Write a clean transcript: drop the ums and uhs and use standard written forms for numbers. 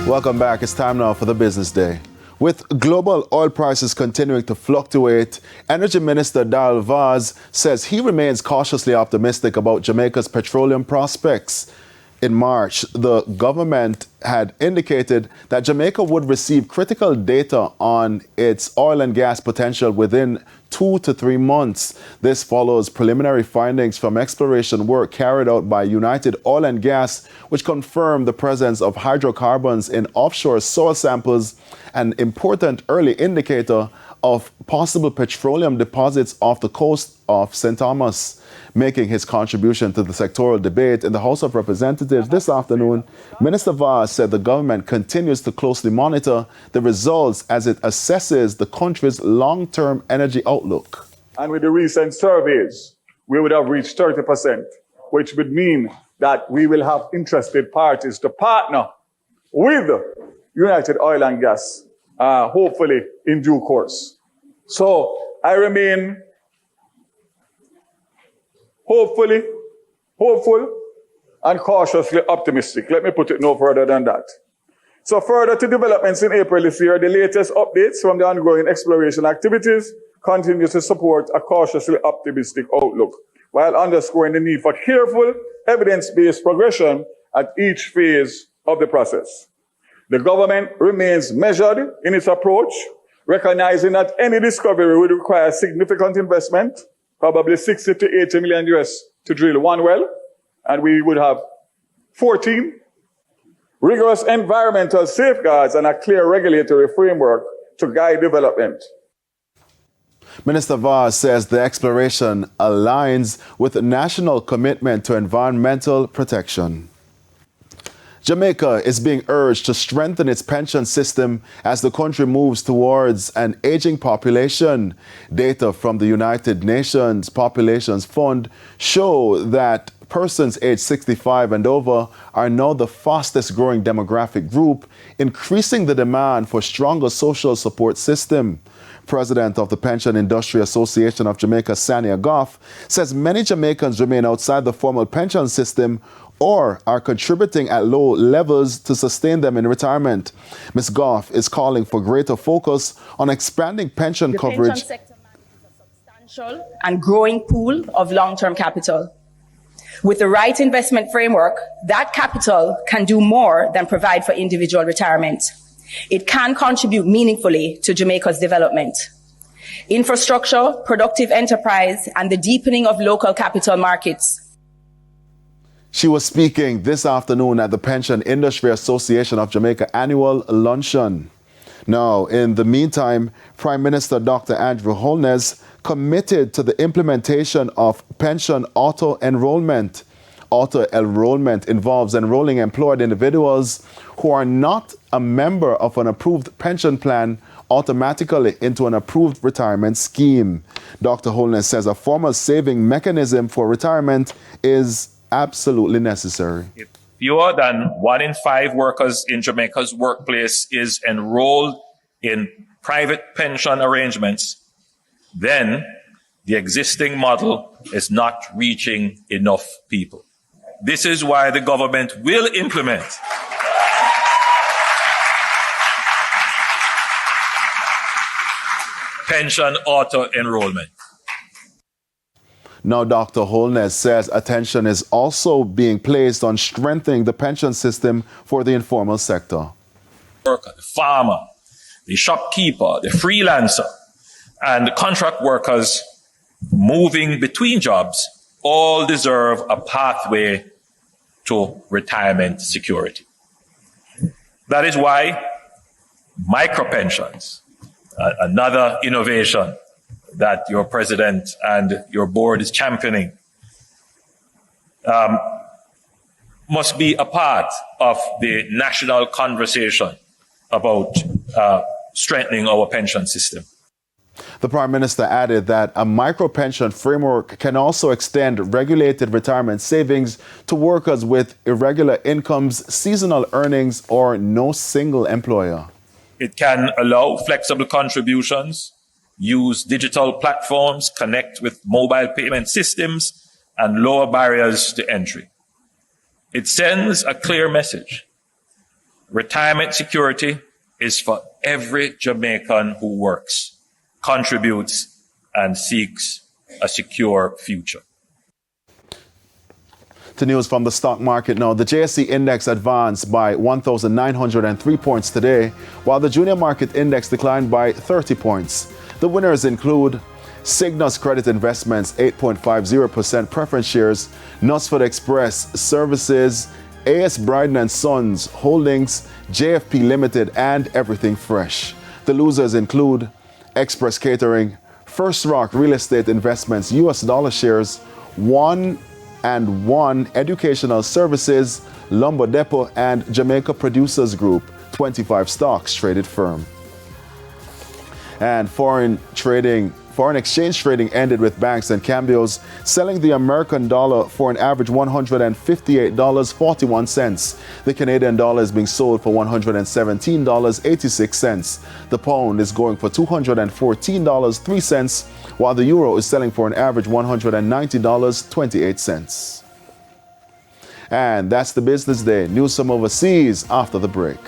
Welcome back. It's time now for the business day. With global oil prices continuing to fluctuate, Energy Minister Darrell Vaz says he remains cautiously optimistic about Jamaica's petroleum prospects. In March, the government had indicated that Jamaica would receive critical data on its oil and gas potential within 2 to 3 months. This follows preliminary findings from exploration work carried out by United Oil and Gas, which confirmed the presence of hydrocarbons in offshore soil samples, an important early indicator of possible petroleum deposits off the coast of St. Thomas. Making his contribution to the sectoral debate in the House of Representatives this afternoon, Minister Vaz said the government continues to closely monitor the results as it assesses the country's long-term energy outlook. And with the recent surveys, we would have reached 30%, which would mean that we will have interested parties to partner with United Oil and Gas, hopefully in due course. So I remain hopeful and cautiously optimistic. Let me put it no further than that. So further to developments in April this year, the latest updates from the ongoing exploration activities continue to support a cautiously optimistic outlook, while underscoring the need for careful, evidence-based progression at each phase of the process. The government remains measured in its approach, recognizing that any discovery would require significant investment, probably 60 to 80 million US to drill one well, and we would have 14 rigorous environmental safeguards and a clear regulatory framework to guide development. Minister Vaz says the exploration aligns with the national commitment to environmental protection. Jamaica is being urged to strengthen its pension system as the country moves towards an aging population. Data from the United Nations Populations Fund show that persons aged 65 and over are now the fastest growing demographic group, increasing the demand for stronger social support system. President of the Pension Industry Association of Jamaica, Sania Goff, says many Jamaicans remain outside the formal pension system or are contributing at low levels to sustain them in retirement. Ms. Goff is calling for greater focus on expanding pension coverage. The pension sector manages a substantial and growing pool of long-term capital. With the right investment framework, that capital can do more than provide for individual retirement. It can contribute meaningfully to Jamaica's development. Infrastructure, productive enterprise, and the deepening of local capital markets. She was speaking this afternoon at the Pension Industry Association of Jamaica annual luncheon. Now, in the meantime, Prime Minister Dr. Andrew Holness committed to the implementation of pension auto-enrollment. Auto-enrollment involves enrolling employed individuals who are not a member of an approved pension plan automatically into an approved retirement scheme. Dr. Holness says a formal saving mechanism for retirement is absolutely necessary. If fewer than 1 in 5 workers in Jamaica's workplace is enrolled in private pension arrangements, then the existing model is not reaching enough people. This is why the government will implement pension auto-enrollment. Now, Dr. Holness says attention is also being placed on strengthening the pension system for the informal sector. The farmer, the shopkeeper, the freelancer, and the contract workers moving between jobs all deserve a pathway to retirement security. That is why micropensions, another innovation that your president and your board is championing, must be a part of the national conversation about strengthening our pension system. The Prime Minister added that a micro-pension framework can also extend regulated retirement savings to workers with irregular incomes, seasonal earnings, or no single employer. It can allow flexible contributions, use digital platforms, connect with mobile payment systems, and lower barriers to entry. It sends a clear message. Retirement security is for every Jamaican who works, contributes, and seeks a secure future. To news from the stock market now. The JSE index advanced by 1,903 points today, while the junior market index declined by 30 points. The winners include Cygnus Credit Investments 8.50% preference shares, Nutsford Express Services, AS Bryden & Sons Holdings, JFP Limited, and Everything Fresh. The losers include Express Catering, First Rock Real Estate Investments US dollar shares, One Educational Services, Lumber Depot, and Jamaica Producers Group, 25 stocks traded firm. And foreign exchange trading ended with banks and cambios selling the American dollar for an average $158.41. The Canadian dollar is being sold for $117.86. The pound is going for $214.03, while the euro is selling for an average $190.28. And that's the business day. News from overseas after the break.